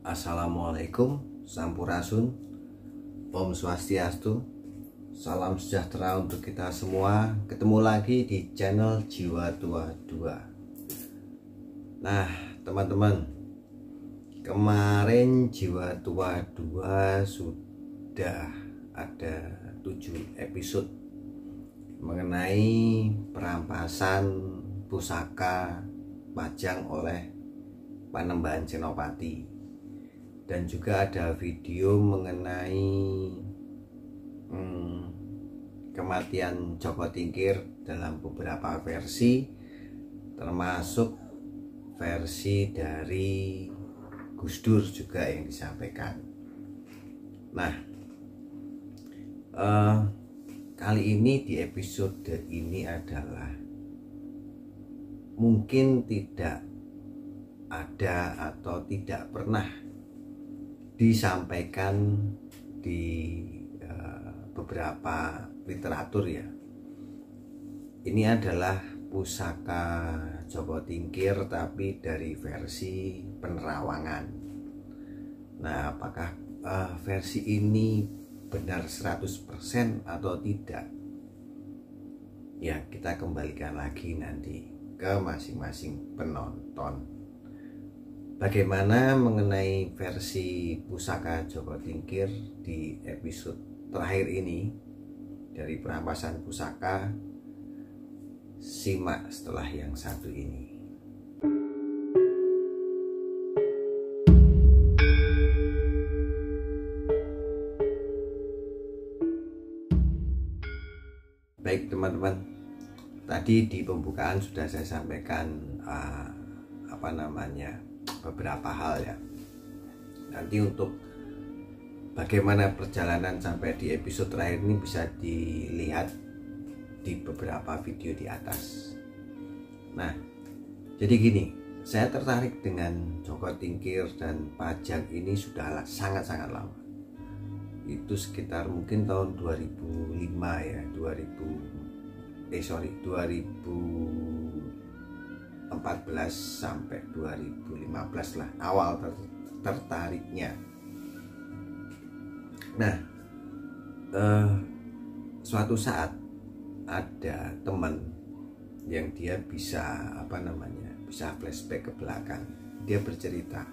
Assalamualaikum, Sampurasun, Om Swastiastu, salam sejahtera untuk kita semua. Ketemu lagi di channel Jiwa Tua 2. Nah teman-teman, kemarin Jiwa Tua 2 sudah ada 7 episode mengenai perampasan pusaka Pajang oleh Panembahan Senopati, dan juga ada video mengenai kematian Joko Tingkir dalam beberapa versi, termasuk versi dari Gus Dur juga yang disampaikan. Nah kali ini di episode ini adalah mungkin tidak ada atau tidak pernah disampaikan di beberapa literatur ya. Ini adalah pusaka Joko Tingkir tapi dari versi penerawangan. Nah apakah versi ini benar 100% atau tidak? Ya kita kembalikan lagi nanti ke masing-masing penonton. Bagaimana mengenai versi pusaka Joko Tingkir di episode terakhir ini dari perampasan pusaka? Simak setelah yang satu ini. Baik teman-teman, tadi di pembukaan sudah saya sampaikan beberapa hal ya. Nanti untuk bagaimana perjalanan sampai di episode terakhir ini bisa dilihat di beberapa video di atas. Nah jadi gini, saya tertarik dengan Joko Tingkir dan Pajang ini sudah sangat-sangat lama. Itu sekitar mungkin tahun 2005 ya, 2014 sampai 2015 lah awal tertariknya. Nah suatu saat ada teman yang dia bisa bisa flashback ke belakang. Dia bercerita,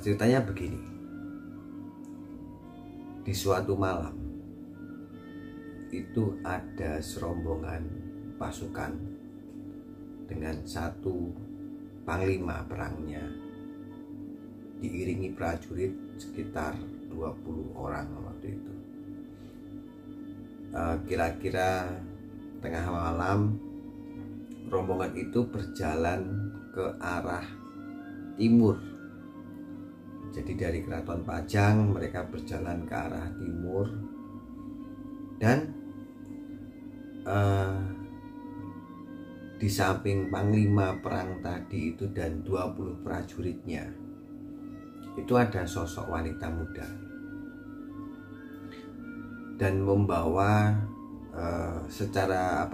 ceritanya begini. Di suatu malam itu ada serombongan pasukan dengan satu panglima perangnya, diiringi prajurit sekitar 20 orang waktu itu. Kira-kira tengah malam rombongan itu berjalan ke arah timur. Jadi dari Keraton Pajang mereka berjalan ke arah timur, dan di samping panglima perang tadi itu dan 20 prajuritnya itu ada sosok wanita muda dan membawa secara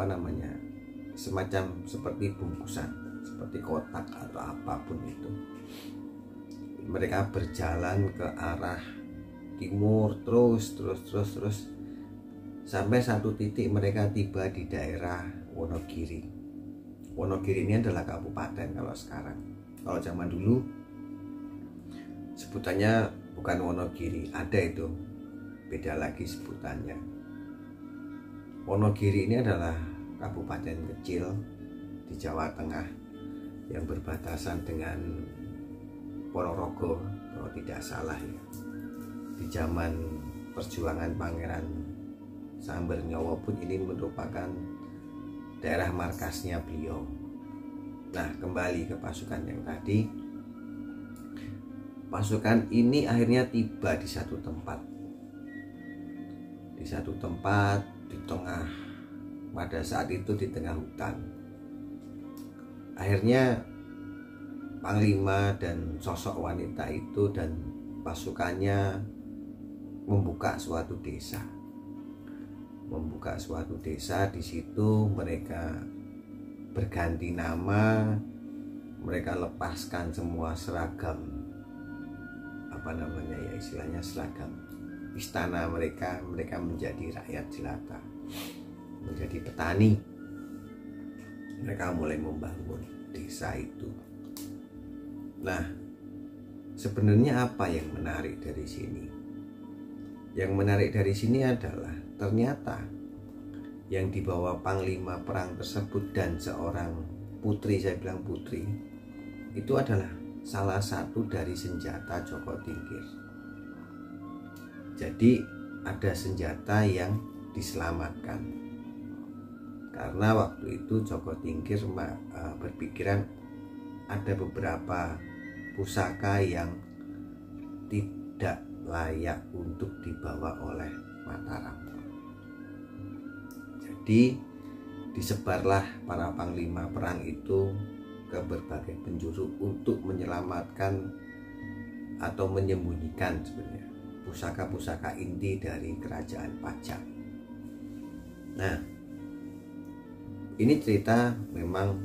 semacam seperti bungkusan, seperti kotak atau apapun itu. Mereka berjalan ke arah timur terus sampai satu titik mereka tiba di daerah Wonogiri. Wonogiri ini adalah kabupaten kalau sekarang. Kalau zaman dulu sebutannya bukan Wonogiri, ada itu, beda lagi sebutannya. Wonogiri ini adalah kabupaten kecil di Jawa Tengah yang berbatasan dengan Ponorogo kalau tidak salah ya. Di zaman perjuangan Pangeran Sambernyawa pun ini merupakan daerah markasnya beliau. Nah kembali ke pasukan yang tadi. Pasukan ini akhirnya tiba di satu tempat. Di tengah, pada saat itu di tengah hutan. Akhirnya panglima dan sosok wanita itu dan pasukannya membuka suatu desa. Di situ mereka berganti nama mereka lepaskan semua seragam, apa namanya ya, istilahnya seragam istana mereka menjadi rakyat jelata, menjadi petani. Mereka mulai membangun desa itu. Nah, sebenarnya apa yang menarik dari sini? Yang menarik dari sini adalah ternyata yang dibawa panglima perang tersebut dan seorang putri, saya bilang putri, itu adalah salah satu dari senjata Joko Tingkir. Jadi ada senjata yang diselamatkan karena waktu itu Joko Tingkir berpikiran ada beberapa pusaka yang tidak layak untuk dibawa oleh Mataram. Jadi disebarlah para panglima perang itu ke berbagai penjuru untuk menyelamatkan atau menyembunyikan sebenarnya pusaka-pusaka inti dari kerajaan Pajang. Nah, ini cerita memang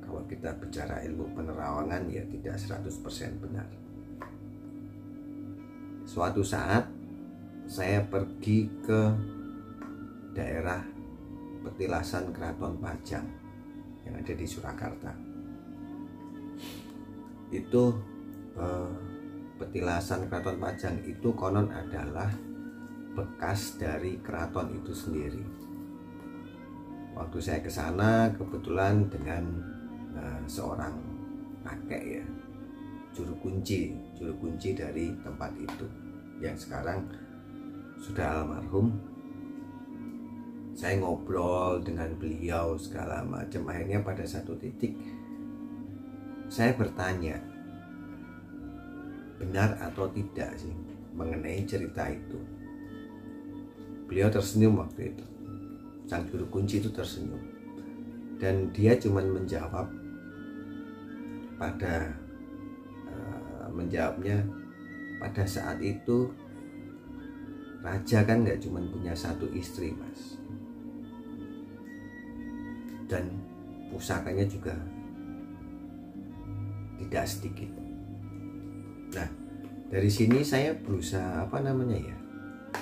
kalau kita bicara ilmu penerawangan ya tidak 100% benar. Suatu saat saya pergi ke daerah petilasan Keraton Pajang yang ada di Surakarta. Itu petilasan Keraton Pajang itu konon adalah bekas dari keraton itu sendiri. Waktu saya ke sana kebetulan dengan seorang kakek ya, juru kunci dari tempat itu yang sekarang sudah almarhum. Saya ngobrol dengan beliau segala macam. Akhirnya pada satu titik saya bertanya, benar atau tidak sih mengenai cerita itu. Beliau tersenyum waktu itu, sang juru kunci itu tersenyum, dan dia cuma menjawabnya pada saat itu raja kan nggak cuma punya satu istri, Mas, dan pusakanya juga tidak sedikit. Nah, dari sini saya berusaha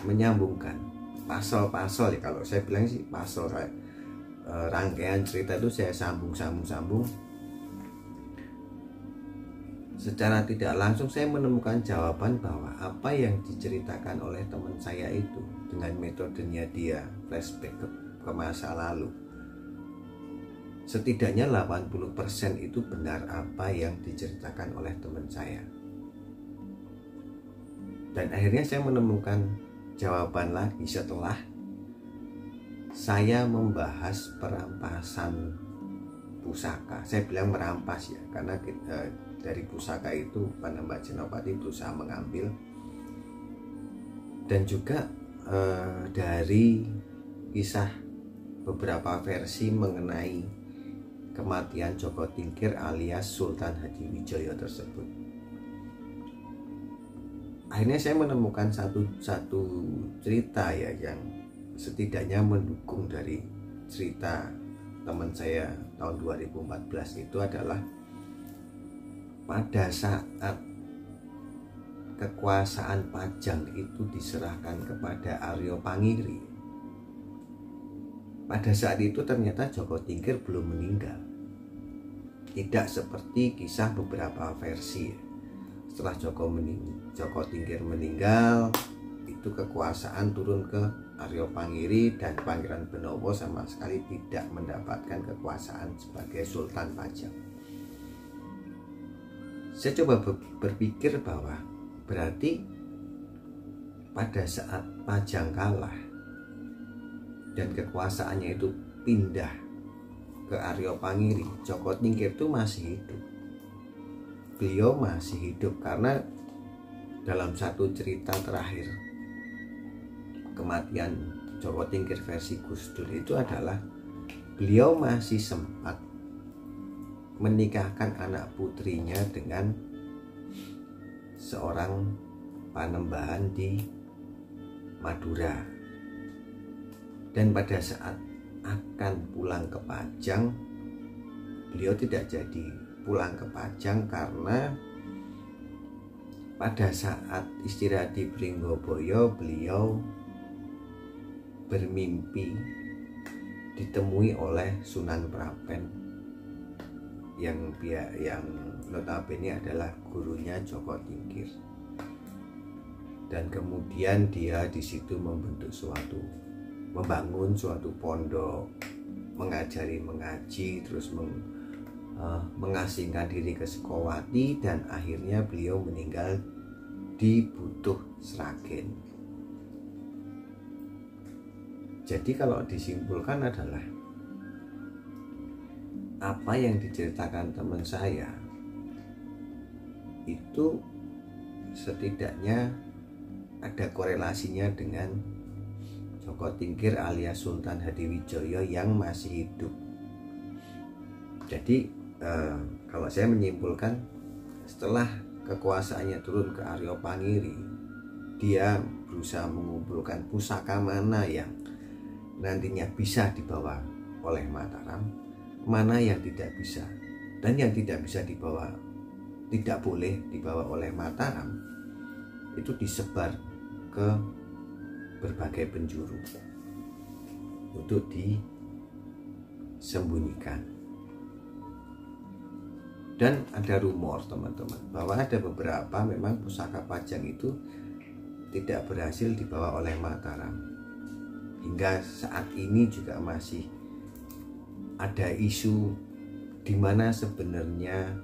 menyambungkan pasal-pasal ya, kalau saya bilang sih pasal, rangkaian cerita itu saya sambung. Secara tidak langsung saya menemukan jawaban bahwa apa yang diceritakan oleh teman saya itu dengan metodenya dia flashback ke masa lalu, setidaknya 80% itu benar apa yang diceritakan oleh teman saya. Dan akhirnya saya menemukan jawaban lagi setelah saya membahas perampasan pusaka. Saya bilang merampas ya, karena dari pusaka itu Panambah Jenopati berusaha mengambil. Dan juga dari kisah beberapa versi mengenai kematian Joko Tingkir alias Sultan Hadiwijoyo tersebut. Akhirnya saya menemukan satu cerita ya yang setidaknya mendukung dari cerita teman saya tahun 2014 itu adalah pada saat kekuasaan Pajang itu diserahkan kepada Aryo Pangiri. Pada saat itu ternyata Joko Tingkir belum meninggal. Tidak seperti kisah beberapa versi. Setelah Joko Tingkir meninggal, itu kekuasaan turun ke Aryo Pangiri dan Pangeran Benowo sama sekali tidak mendapatkan kekuasaan sebagai Sultan Pajang. Saya coba berpikir bahwa berarti pada saat Pajang kalah dan kekuasaannya itu pindah ke Aryo Pangiri, Joko Tingkir itu masih hidup. Beliau masih hidup karena dalam satu cerita terakhir kematian Joko Tingkir versi Gus Dur itu adalah beliau masih sempat menikahkan anak putrinya dengan seorang panembahan di Madura. Dan pada saat akan pulang ke Pajang, beliau tidak jadi pulang ke Pajang karena pada saat istirahat di Pringgoboyo beliau bermimpi ditemui oleh Sunan Prapen yang notabene adalah gurunya Joko Tingkir. Dan kemudian dia di situ membangun suatu pondok, mengajari mengaji, terus mengasingkan diri ke Sukowati, dan akhirnya beliau meninggal di Butuh Sragen. Jadi kalau disimpulkan adalah apa yang diceritakan teman saya itu setidaknya ada korelasinya dengan Joko Tingkir alias Sultan Hadiwijoyo yang masih hidup. Jadi kalau saya menyimpulkan, setelah kekuasaannya turun ke Aryo Pangiri, dia berusaha mengumpulkan pusaka mana yang nantinya bisa dibawa oleh Mataram, mana yang tidak bisa, dan yang tidak bisa dibawa, tidak boleh dibawa oleh Mataram, itu disebar ke berbagai penjuru untuk disembunyikan. Dan ada rumor teman-teman bahwa ada beberapa memang pusaka Pajang itu tidak berhasil dibawa oleh Mataram. Hingga saat ini juga masih ada isu di mana sebenarnya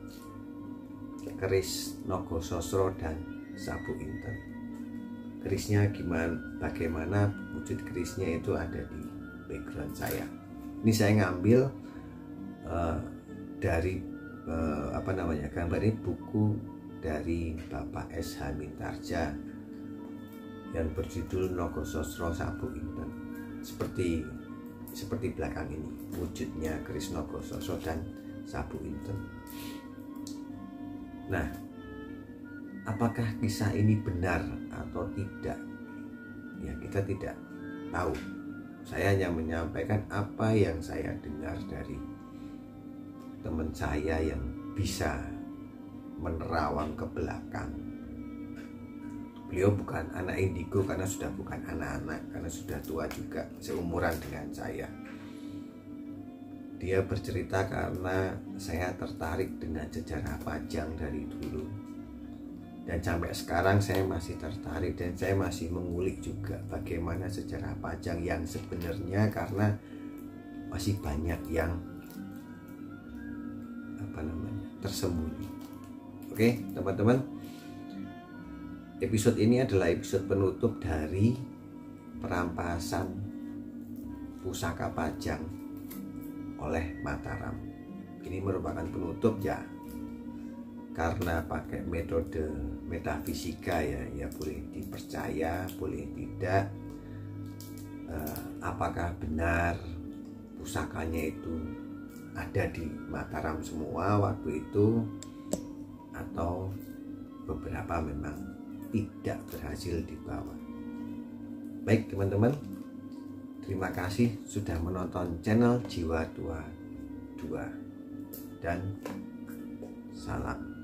keris Nogososro dan Sabu Inten. Kerisnya bagaimana wujud kerisnya itu ada di background saya. Ini saya ngambil dari gambar ini buku dari Bapak S.H. Mintarja yang berjudul Nogososro Sabu Inten. Seperti belakang ini wujudnya keris Nogososro dan Sabu Inten. Nah, apakah kisah ini benar atau tidak? Ya, kita tidak tahu. Saya hanya menyampaikan apa yang saya dengar dari teman saya yang bisa menerawang ke belakang. Beliau bukan anak indigo karena sudah bukan anak-anak, karena sudah tua juga, seumuran dengan saya. Dia bercerita karena saya tertarik dengan sejarah Pajang dari dulu, dan sampai sekarang saya masih tertarik dan saya masih mengulik juga bagaimana sejarah Pajang yang sebenarnya, karena masih banyak yang tersembunyi. Oke teman-teman, episode ini adalah episode penutup dari perampasan pusaka Pajang oleh Mataram. Ini merupakan penutup ya, karena pakai metode metafisika ya boleh dipercaya, boleh tidak. Apakah benar pusakanya itu ada di Mataram semua waktu itu, atau beberapa memang tidak berhasil dibawa. Baik teman-teman, terima kasih sudah menonton channel Jiwa 22 dan salam